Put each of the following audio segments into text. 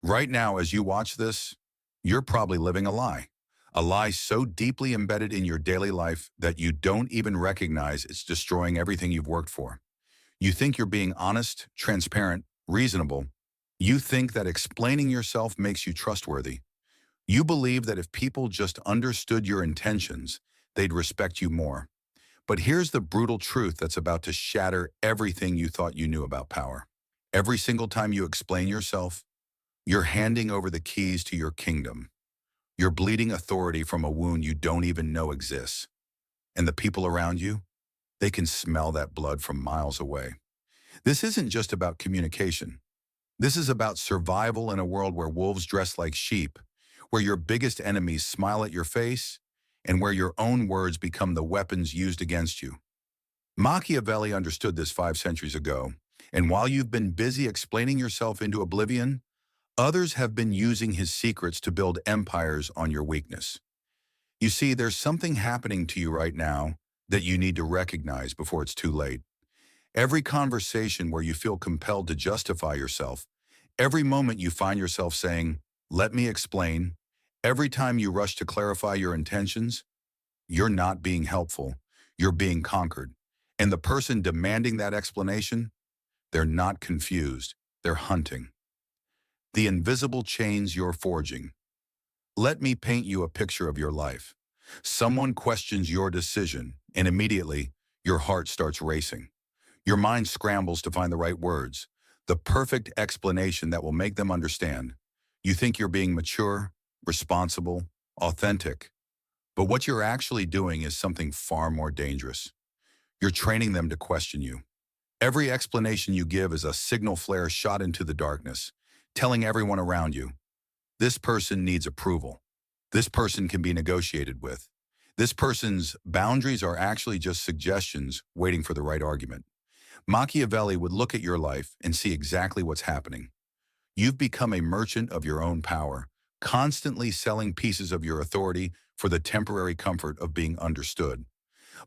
Right now, as you watch this, you're probably living a lie so deeply embedded in your daily life that you don't even recognize it's destroying everything you've worked for. You think you're being honest, transparent, reasonable. You think that explaining yourself makes you trustworthy. You believe that if people just understood your intentions, they'd respect you more. But here's the brutal truth that's about to shatter everything you thought you knew about power. Every single time you explain yourself, you're handing over the keys to your kingdom. You're bleeding authority from a wound you don't even know exists. And the people around you, they can smell that blood from miles away. This isn't just about communication. This is about survival in a world where wolves dress like sheep, where your biggest enemies smile at your face, and where your own words become the weapons used against you. Machiavelli understood this 5 centuries ago, and while you've been busy explaining yourself into oblivion, others have been using his secrets to build empires on your weakness. You see, there's something happening to you right now that you need to recognize before it's too late. Every conversation where you feel compelled to justify yourself, every moment you find yourself saying, "Let me explain," every time you rush to clarify your intentions, you're not being helpful, you're being conquered. And the person demanding that explanation, they're not confused, they're hunting. The invisible chains you're forging. Let me paint you a picture of your life. Someone questions your decision, and immediately, your heart starts racing. Your mind scrambles to find the right words, the perfect explanation that will make them understand. You think you're being mature, responsible, authentic, but what you're actually doing is something far more dangerous. You're training them to question you. Every explanation you give is a signal flare shot into the darkness, telling everyone around you, this person needs approval. This person can be negotiated with. This person's boundaries are actually just suggestions waiting for the right argument. Machiavelli would look at your life and see exactly what's happening. You've become a merchant of your own power, constantly selling pieces of your authority for the temporary comfort of being understood.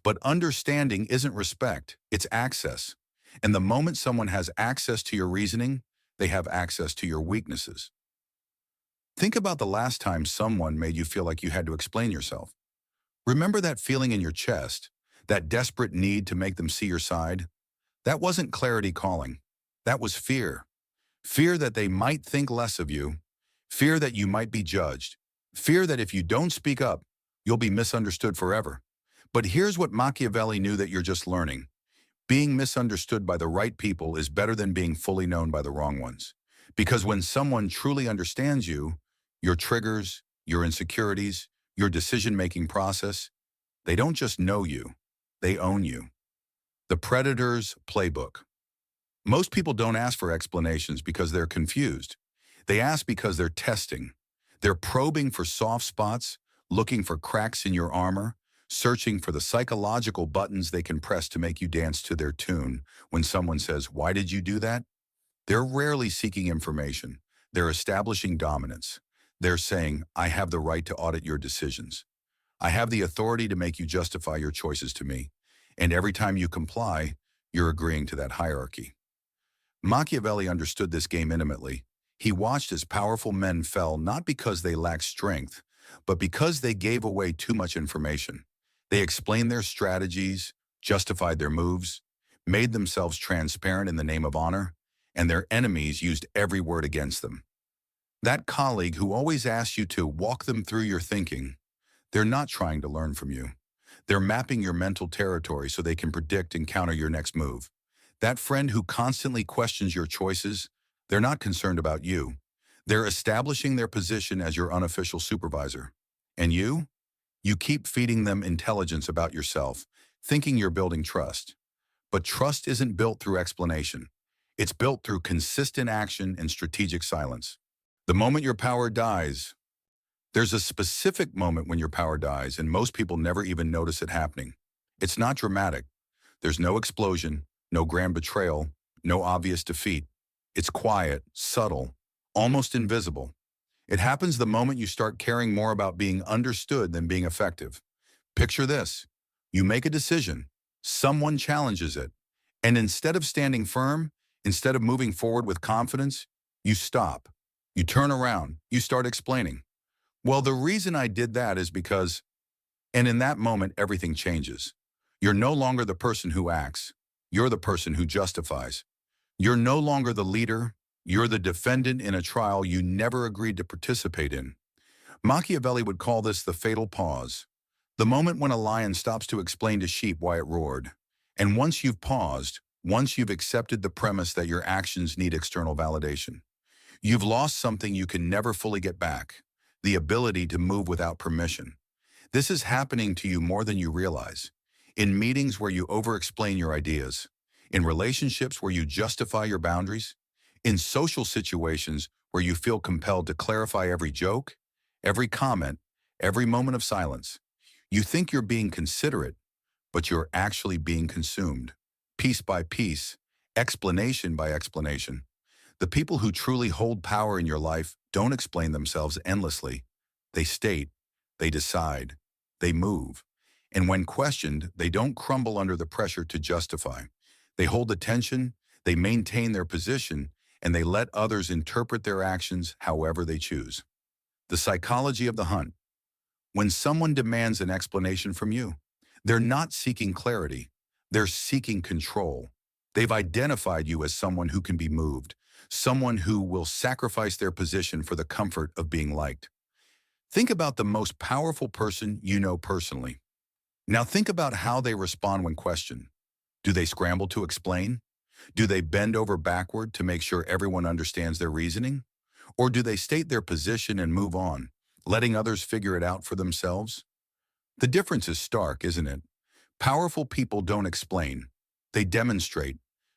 But understanding isn't respect, it's access. And the moment someone has access to your reasoning, they have access to your weaknesses. Think about the last time someone made you feel like you had to explain yourself. Remember that feeling in your chest, that desperate need to make them see your side? That wasn't clarity calling. That was fear. Fear that they might think less of you. Fear that you might be judged. Fear that if you don't speak up, you'll be misunderstood forever. But here's what Machiavelli knew that you're just learning. Being misunderstood by the right people is better than being fully known by the wrong ones. Because when someone truly understands you, your triggers, your insecurities, your decision-making process, they don't just know you, they own you. The Predator's Playbook. Most people don't ask for explanations because they're confused. They ask because they're testing. They're probing for soft spots, looking for cracks in your armor, searching for the psychological buttons they can press to make you dance to their tune. When someone says, "Why did you do that?" They're rarely seeking information. They're establishing dominance. They're saying, "I have the right to audit your decisions. I have the authority to make you justify your choices to me." And every time you comply, you're agreeing to that hierarchy. Machiavelli understood this game intimately. He watched as powerful men fell not because they lacked strength, but because they gave away too much information. They explained their strategies, justified their moves, made themselves transparent in the name of honor, and their enemies used every word against them. That colleague who always asks you to walk them through your thinking, they're not trying to learn from you. They're mapping your mental territory so they can predict and counter your next move. That friend who constantly questions your choices, they're not concerned about you. They're establishing their position as your unofficial supervisor. And you? You keep feeding them intelligence about yourself, thinking you're building trust. But trust isn't built through explanation. It's built through consistent action and strategic silence. The moment your power dies, there's a specific moment when your power dies, and most people never even notice it happening. It's not dramatic. There's no explosion, no grand betrayal, no obvious defeat. It's quiet, subtle, almost invisible. It happens the moment you start caring more about being understood than being effective. Picture this. You make a decision. Someone challenges it. And instead of standing firm, instead of moving forward with confidence, you stop. You turn around, you start explaining. Well, the reason I did that is because, and in that moment, everything changes. You're no longer the person who acts. You're the person who justifies. You're no longer the leader. You're the defendant in a trial you never agreed to participate in. Machiavelli would call this the fatal pause, the moment when a lion stops to explain to sheep why it roared. And once you've paused, once you've accepted the premise that your actions need external validation, you've lost something you can never fully get back, the ability to move without permission. This is happening to you more than you realize. In meetings where you over-explain your ideas, in relationships where you justify your boundaries, in social situations where you feel compelled to clarify every joke, every comment, every moment of silence. You think you're being considerate, but you're actually being consumed, piece by piece, explanation by explanation. The people who truly hold power in your life don't explain themselves endlessly. They state, they decide, they move. And when questioned, they don't crumble under the pressure to justify. They hold attention, they maintain their position, and they let others interpret their actions however they choose. The psychology of the hunt. When someone demands an explanation from you, they're not seeking clarity, they're seeking control. They've identified you as someone who can be moved, someone who will sacrifice their position for the comfort of being liked. Think about the most powerful person you know personally. Now think about how they respond when questioned. Do they scramble to explain? Do they bend over backward to make sure everyone understands their reasoning? Or do they state their position and move on, letting others figure it out for themselves? The difference is stark, isn't it? Powerful people don't explain. They demonstrate.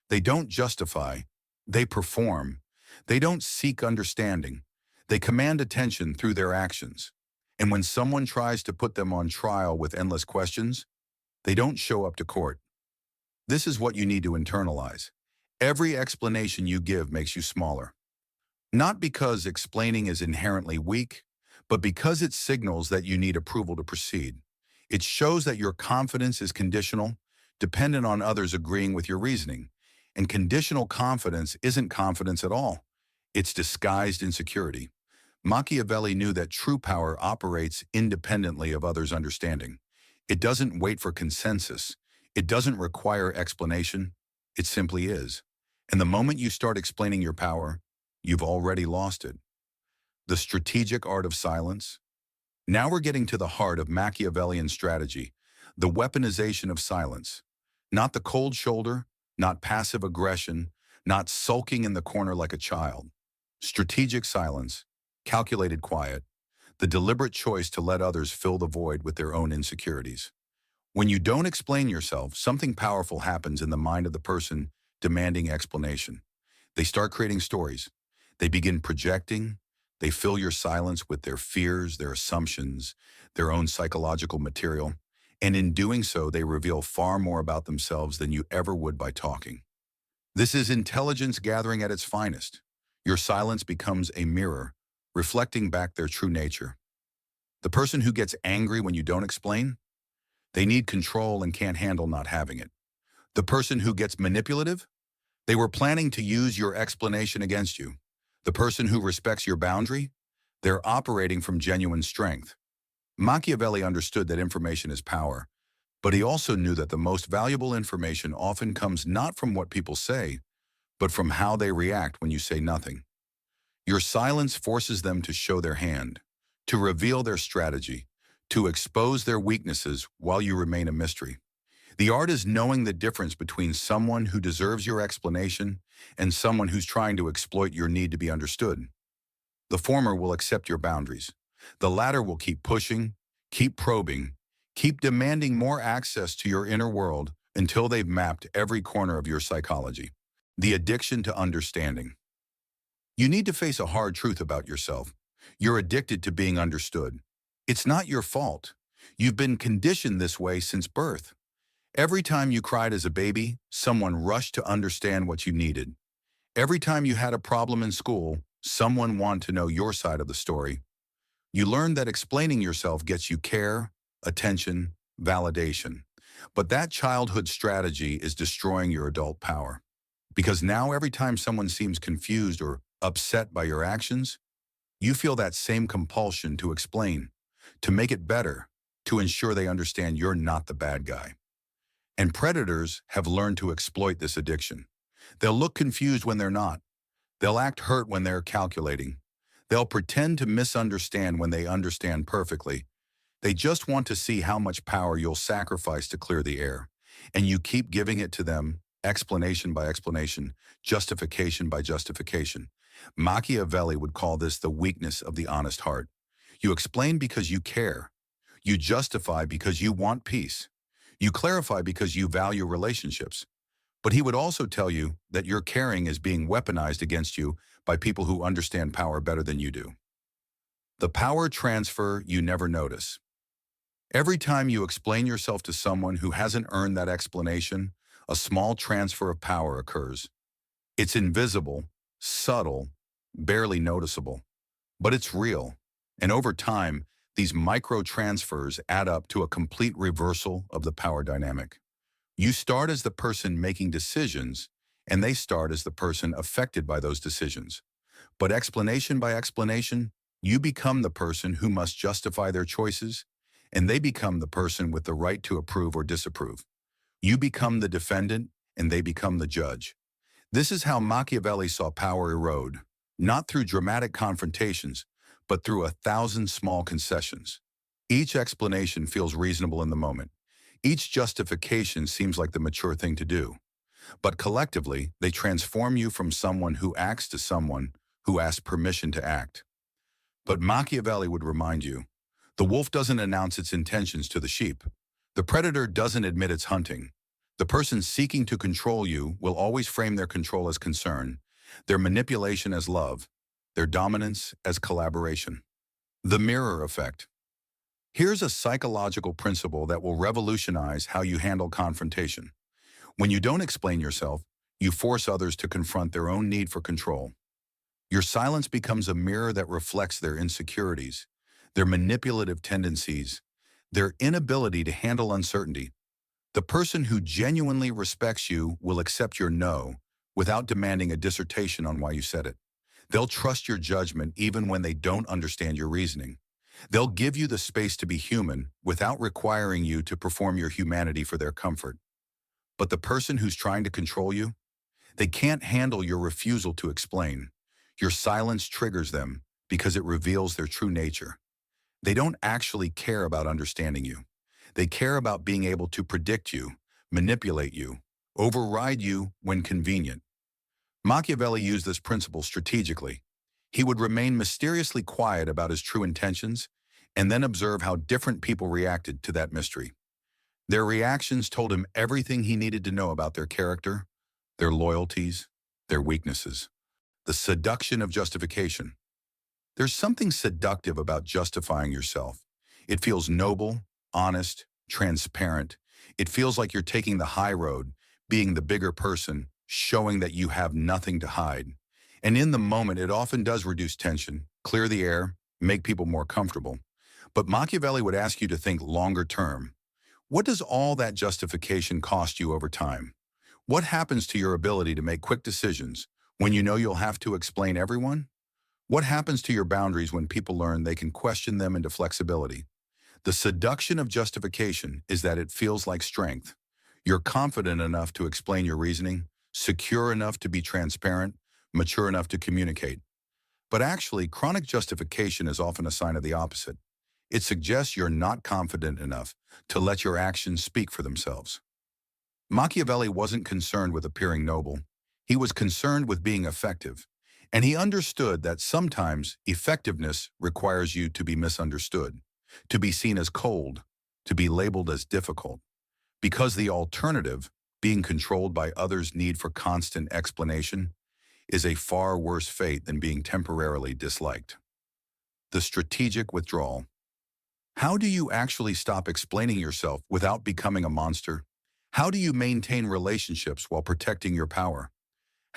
They don't justify. They perform. They don't seek understanding. They command attention through their actions. And when someone tries to put them on trial with endless questions, they don't show up to court. This is what you need to internalize. Every explanation you give makes you smaller. Not because explaining is inherently weak, but because it signals that you need approval to proceed. It shows that your confidence is conditional, dependent on others agreeing with your reasoning. And conditional confidence isn't confidence at all. It's disguised insecurity. Machiavelli knew that true power operates independently of others' understanding. It doesn't wait for consensus. It doesn't require explanation. It simply is. And the moment you start explaining your power, you've already lost it. The strategic art of silence. Now we're getting to the heart of Machiavellian strategy, the weaponization of silence. Not the cold shoulder, not passive aggression, not sulking in the corner like a child. Strategic silence, calculated quiet, the deliberate choice to let others fill the void with their own insecurities. When you don't explain yourself, something powerful happens in the mind of the person demanding explanation. They start creating stories. They begin projecting. They fill your silence with their fears, their assumptions, their own psychological material. And in doing so, they reveal far more about themselves than you ever would by talking. This is intelligence gathering at its finest. Your silence becomes a mirror, reflecting back their true nature. The person who gets angry when you don't explain, they need control and can't handle not having it. The person who gets manipulative, they were planning to use your explanation against you. The person who respects your boundary, they're operating from genuine strength. Machiavelli understood that information is power, but he also knew that the most valuable information often comes not from what people say, but from how they react when you say nothing. Your silence forces them to show their hand, to reveal their strategy, to expose their weaknesses while you remain a mystery. The art is knowing the difference between someone who deserves your explanation and someone who's trying to exploit your need to be understood. The former will accept your boundaries. The latter will keep pushing, keep probing, keep demanding more access to your inner world until they've mapped every corner of your psychology. The addiction to understanding. You need to face a hard truth about yourself. You're addicted to being understood. It's not your fault. You've been conditioned this way since birth. Every time you cried as a baby, someone rushed to understand what you needed. Every time you had a problem in school, someone wanted to know your side of the story. You learned that explaining yourself gets you care, attention, validation. But that childhood strategy is destroying your adult power. Because now every time someone seems confused or upset by your actions, you feel that same compulsion to explain, to make it better, to ensure they understand you're not the bad guy. And predators have learned to exploit this addiction. They'll look confused when they're not. They'll act hurt when they're calculating. They'll pretend to misunderstand when they understand perfectly. They just want to see how much power you'll sacrifice to clear the air. And you keep giving it to them, explanation by explanation, justification by justification. Machiavelli would call this the weakness of the honest heart. You explain because you care. You justify because you want peace. You clarify because you value relationships. But he would also tell you that your caring is being weaponized against you by people who understand power better than you do. The power transfer you never notice. Every time you explain yourself to someone who hasn't earned that explanation, a small transfer of power occurs. It's invisible, subtle, barely noticeable, but it's real. And over time, these micro-transfers add up to a complete reversal of the power dynamic. You start as the person making decisions, and they start as the person affected by those decisions. But explanation by explanation, you become the person who must justify their choices, and they become the person with the right to approve or disapprove. You become the defendant, and they become the judge. This is how Machiavelli saw power erode, not through dramatic confrontations, but through 1,000 small concessions. Each explanation feels reasonable in the moment. Each justification seems like the mature thing to do. But collectively, they transform you from someone who acts to someone who asks permission to act. But Machiavelli would remind you, the wolf doesn't announce its intentions to the sheep. The predator doesn't admit it's hunting. The person seeking to control you will always frame their control as concern, their manipulation as love, their dominance as collaboration. The mirror effect. Here's a psychological principle that will revolutionize how you handle confrontation. When you don't explain yourself, you force others to confront their own need for control. Your silence becomes a mirror that reflects their insecurities, their manipulative tendencies, their inability to handle uncertainty. The person who genuinely respects you will accept your no without demanding a dissertation on why you said it. They'll trust your judgment even when they don't understand your reasoning. They'll give you the space to be human without requiring you to perform your humanity for their comfort. But the person who's trying to control you, they can't handle your refusal to explain. Your silence triggers them because it reveals their true nature. They don't actually care about understanding you. They care about being able to predict you, manipulate you, override you when convenient. Machiavelli used this principle strategically. He would remain mysteriously quiet about his true intentions and then observe how different people reacted to that mystery. Their reactions told him everything he needed to know about their character, their loyalties, their weaknesses. The seduction of justification. There's something seductive about justifying yourself. It feels noble, honest, transparent. It feels like you're taking the high road, being the bigger person, showing that you have nothing to hide. And in the moment, it often does reduce tension, clear the air, make people more comfortable. But Machiavelli would ask you to think longer term. What does all that justification cost you over time? What happens to your ability to make quick decisions when you know you'll have to explain everyone? What happens to your boundaries when people learn they can question them into flexibility? The seduction of justification is that it feels like strength. You're confident enough to explain your reasoning, secure enough to be transparent, mature enough to communicate. But actually, chronic justification is often a sign of the opposite. It suggests you're not confident enough to let your actions speak for themselves. Machiavelli wasn't concerned with appearing noble. He was concerned with being effective. And he understood that sometimes effectiveness requires you to be misunderstood, to be seen as cold, to be labeled as difficult. Because the alternative, being controlled by others' need for constant explanation, is a far worse fate than being temporarily disliked. The strategic withdrawal. How do you actually stop explaining yourself without becoming a monster? How do you maintain relationships while protecting your power?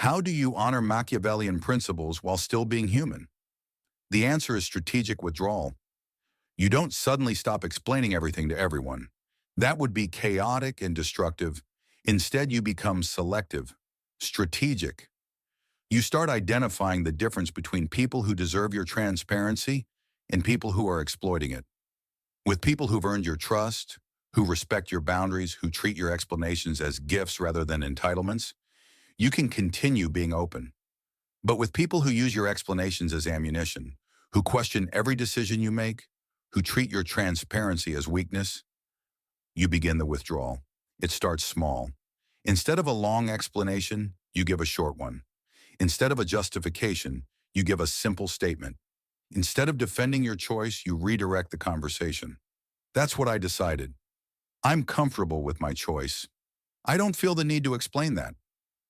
How do you honor Machiavellian principles while still being human? The answer is strategic withdrawal. You don't suddenly stop explaining everything to everyone. That would be chaotic and destructive. Instead, you become selective, strategic. You start identifying the difference between people who deserve your transparency and people who are exploiting it. With people who've earned your trust, who respect your boundaries, who treat your explanations as gifts rather than entitlements, you can continue being open. But with people who use your explanations as ammunition, who question every decision you make, who treat your transparency as weakness, you begin the withdrawal. It starts small. Instead of a long explanation, you give a short one. Instead of a justification, you give a simple statement. Instead of defending your choice, you redirect the conversation. That's what I decided. I'm comfortable with my choice. I don't feel the need to explain that.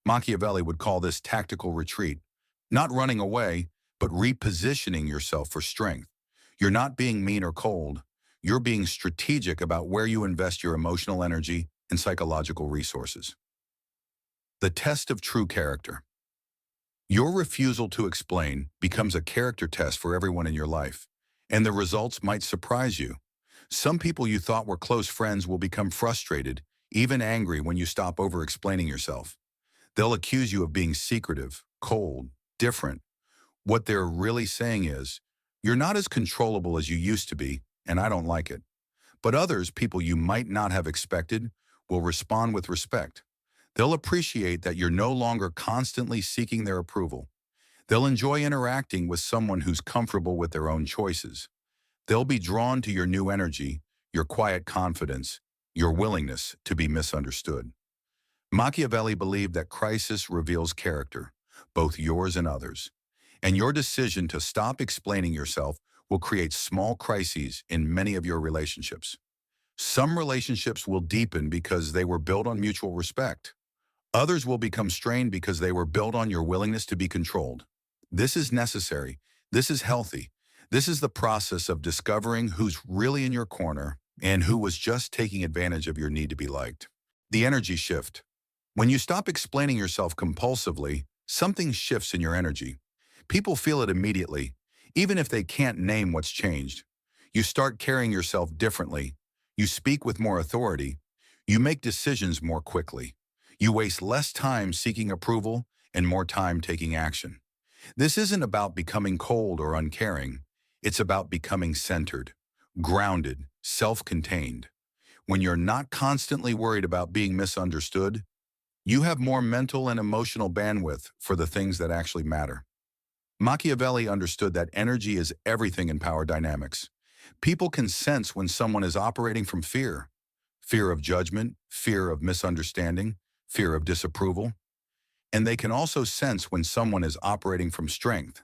Machiavelli would call this tactical retreat, not running away, but repositioning yourself for strength. You're not being mean or cold. You're being strategic about where you invest your emotional energy and psychological resources. The test of true character. Your refusal to explain becomes a character test for everyone in your life, and the results might surprise you. Some people you thought were close friends will become frustrated, even angry when you stop over-explaining yourself. They'll accuse you of being secretive, cold, different. What they're really saying is, you're not as controllable as you used to be, and I don't like it. But others, people you might not have expected, will respond with respect. They'll appreciate that you're no longer constantly seeking their approval. They'll enjoy interacting with someone who's comfortable with their own choices. They'll be drawn to your new energy, your quiet confidence, your willingness to be misunderstood. Machiavelli believed that crisis reveals character, both yours and others. And your decision to stop explaining yourself will create small crises in many of your relationships. Some relationships will deepen because they were built on mutual respect. Others will become strained because they were built on your willingness to be controlled. This is necessary. This is healthy. This is the process of discovering who's really in your corner and who was just taking advantage of your need to be liked. The energy shift. When you stop explaining yourself compulsively, something shifts in your energy. People feel it immediately, even if they can't name what's changed. You start carrying yourself differently. You speak with more authority. You make decisions more quickly. You waste less time seeking approval and more time taking action. This isn't about becoming cold or uncaring. It's about becoming centered, grounded, self-contained. When you're not constantly worried about being misunderstood, you have more mental and emotional bandwidth for the things that actually matter. Machiavelli understood that energy is everything in power dynamics. People can sense when someone is operating from fear. Fear of judgment, fear of misunderstanding, fear of disapproval. And they can also sense when someone is operating from strength,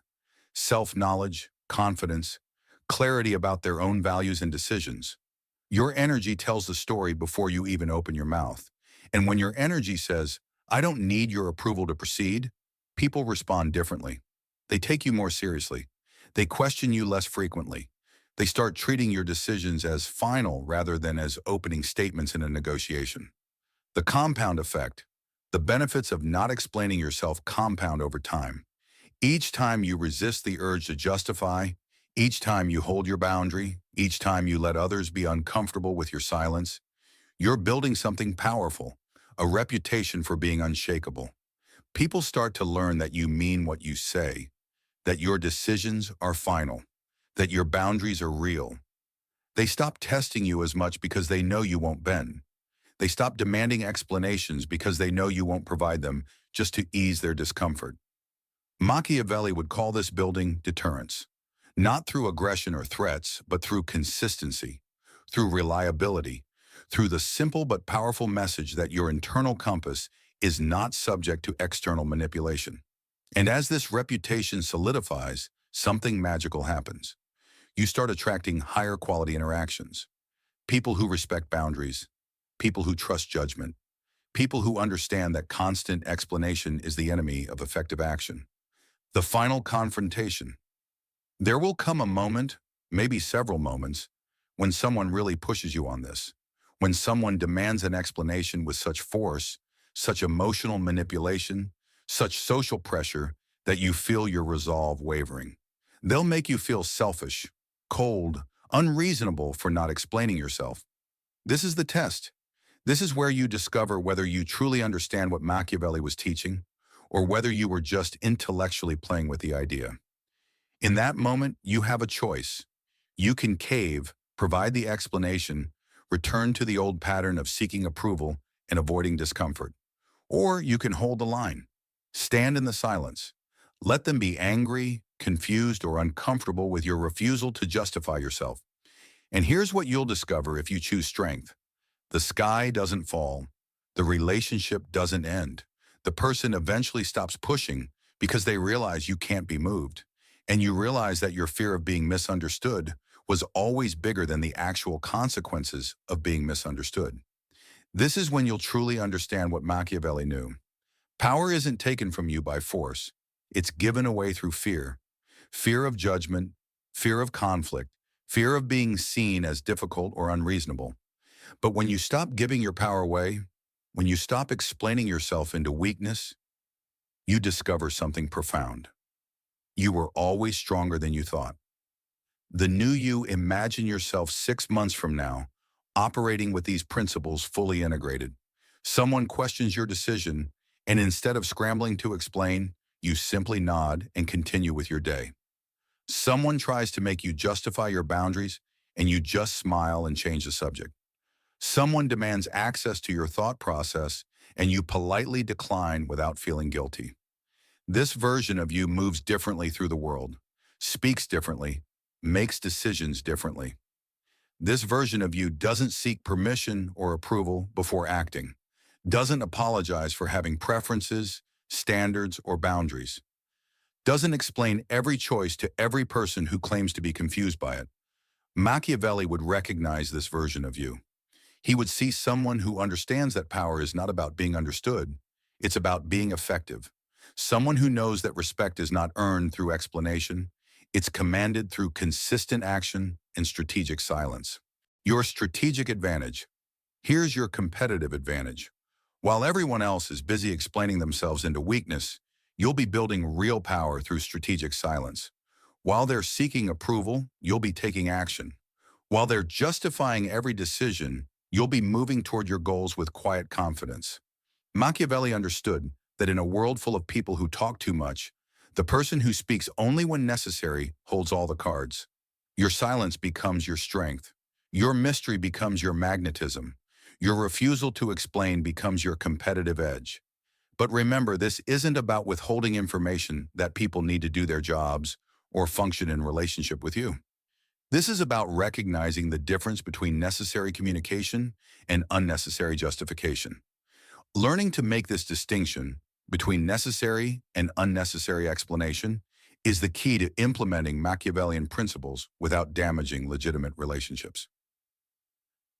self-knowledge, confidence, clarity about their own values and decisions. Your energy tells the story before you even open your mouth. And when your energy says, I don't need your approval to proceed, people respond differently. They take you more seriously. They question you less frequently. They start treating your decisions as final rather than as opening statements in a negotiation. The compound effect. The benefits of not explaining yourself compound over time. Each time you resist the urge to justify, each time you hold your boundary, each time you let others be uncomfortable with your silence, you're building something powerful, a reputation for being unshakable. People start to learn that you mean what you say, that your decisions are final, that your boundaries are real. They stop testing you as much because they know you won't bend. They stop demanding explanations because they know you won't provide them just to ease their discomfort. Machiavelli would call this building deterrence, not through aggression or threats, but through consistency, through reliability, through the simple but powerful message that your internal compass is not subject to external manipulation. And as this reputation solidifies, something magical happens. You start attracting higher quality interactions, people who respect boundaries, people who trust judgment, people who understand that constant explanation is the enemy of effective action. The final confrontation. There will come a moment, maybe several moments, when someone really pushes you on this, when someone demands an explanation with such force, such emotional manipulation, such social pressure that you feel your resolve wavering. They'll make you feel selfish, cold, unreasonable for not explaining yourself. This is the test. This is where you discover whether you truly understand what Machiavelli was teaching, or whether you were just intellectually playing with the idea. In that moment, you have a choice. You can cave, provide the explanation, return to the old pattern of seeking approval and avoiding discomfort. Or you can hold the line. Stand in the silence. Let them be angry, confused, or uncomfortable with your refusal to justify yourself. And here's what you'll discover if you choose strength. The sky doesn't fall. The relationship doesn't end. The person eventually stops pushing because they realize you can't be moved. And you realize that your fear of being misunderstood was always bigger than the actual consequences of being misunderstood. This is when you'll truly understand what Machiavelli knew. Power isn't taken from you by force. It's given away through fear. Fear of judgment, fear of conflict, fear of being seen as difficult or unreasonable. But when you stop giving your power away, when you stop explaining yourself into weakness, you discover something profound. You were always stronger than you thought. The new you, imagine yourself 6 months from now, operating with these principles fully integrated. Someone questions your decision, and instead of scrambling to explain, you simply nod and continue with your day. Someone tries to make you justify your boundaries, and you just smile and change the subject. Someone demands access to your thought process, and you politely decline without feeling guilty. This version of you moves differently through the world, speaks differently, makes decisions differently. This version of you doesn't seek permission or approval before acting, doesn't apologize for having preferences, standards, or boundaries, doesn't explain every choice to every person who claims to be confused by it. Machiavelli would recognize this version of you. He would see someone who understands that power is not about being understood, it's about being effective. Someone who knows that respect is not earned through explanation, it's commanded through consistent action and strategic silence. Your strategic advantage. Here's your competitive advantage. While everyone else is busy explaining themselves into weakness, you'll be building real power through strategic silence. While they're seeking approval, you'll be taking action. While they're justifying every decision, you'll be moving toward your goals with quiet confidence. Machiavelli understood that in a world full of people who talk too much, the person who speaks only when necessary holds all the cards. Your silence becomes your strength. Your mystery becomes your magnetism. Your refusal to explain becomes your competitive edge. But remember, this isn't about withholding information that people need to do their jobs or function in relationship with you. This is about recognizing the difference between necessary communication and unnecessary justification. Learning to make this distinction between necessary and unnecessary explanation is the key to implementing Machiavellian principles without damaging legitimate relationships.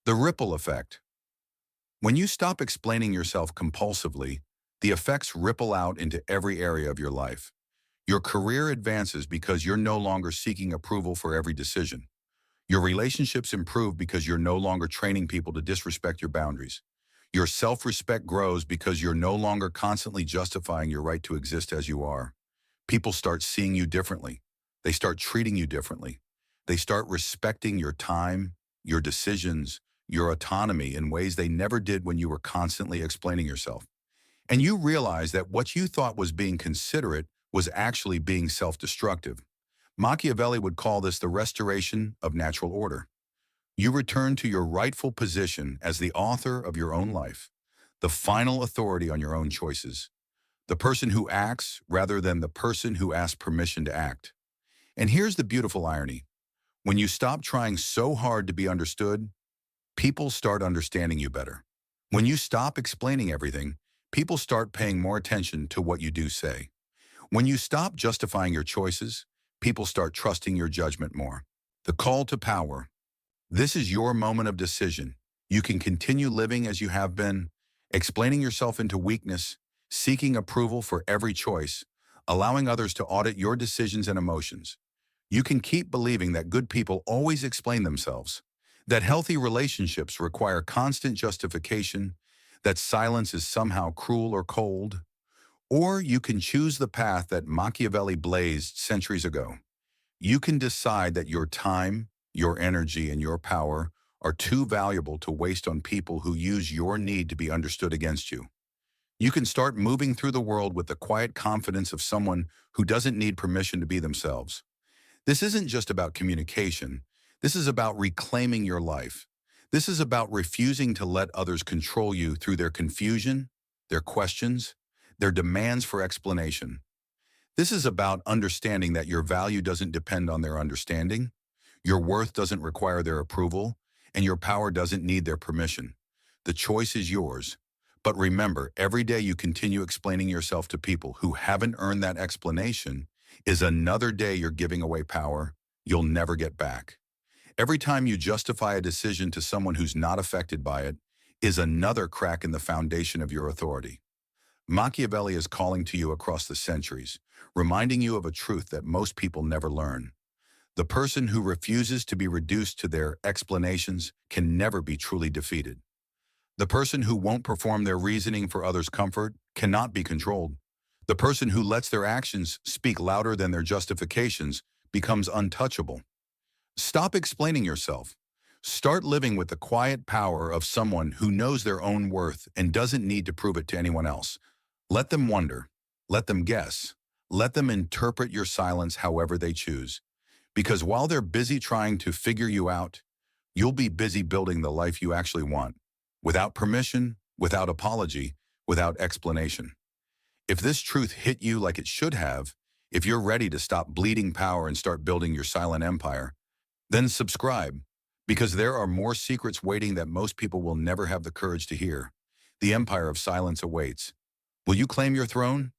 The ripple effect. When you stop explaining yourself compulsively, the effects ripple out into every area of your life. Your career advances because you're no longer seeking approval for every decision. Your relationships improve because you're no longer training people to disrespect your boundaries. Your self-respect grows because you're no longer constantly justifying your right to exist as you are. People start seeing you differently. They start treating you differently. They start respecting your time, your decisions, your autonomy in ways they never did when you were constantly explaining yourself. And you realize that what you thought was being considerate was actually being self-destructive. Machiavelli would call this the restoration of natural order. You return to your rightful position as the author of your own life, the final authority on your own choices, the person who acts rather than the person who asks permission to act. And here's the beautiful irony. When you stop trying so hard to be understood, people start understanding you better. When you stop explaining everything, people start paying more attention to what you do say. When you stop justifying your choices, people start trusting your judgment more. The call to power. This is your moment of decision. You can continue living as you have been, explaining yourself into weakness, seeking approval for every choice, allowing others to audit your decisions and emotions. You can keep believing that good people always explain themselves, that healthy relationships require constant justification, that silence is somehow cruel or cold. Or you can choose the path that Machiavelli blazed centuries ago. You can decide that your time, your energy, and your power are too valuable to waste on people who use your need to be understood against you. You can start moving through the world with the quiet confidence of someone who doesn't need permission to be themselves. This isn't just about communication. This is about reclaiming your life. This is about refusing to let others control you through their confusion, their questions, their demands for explanation. This is about understanding that your value doesn't depend on their understanding, your worth doesn't require their approval, and your power doesn't need their permission. The choice is yours. But remember, every day you continue explaining yourself to people who haven't earned that explanation is another day you're giving away power you'll never get back. Every time you justify a decision to someone who's not affected by it is another crack in the foundation of your authority. Machiavelli is calling to you across the centuries, reminding you of a truth that most people never learn. The person who refuses to be reduced to their explanations can never be truly defeated. The person who won't perform their reasoning for others' comfort cannot be controlled. The person who lets their actions speak louder than their justifications becomes untouchable. Stop explaining yourself. Start living with the quiet power of someone who knows their own worth and doesn't need to prove it to anyone else. Let them wonder. Let them guess. Let them interpret your silence however they choose. Because while they're busy trying to figure you out, you'll be busy building the life you actually want. Without permission, without apology, without explanation. If this truth hit you like it should have, if you're ready to stop bleeding power and start building your silent empire, then subscribe, because there are more secrets waiting that most people will never have the courage to hear. The empire of silence awaits. Will you claim your throne?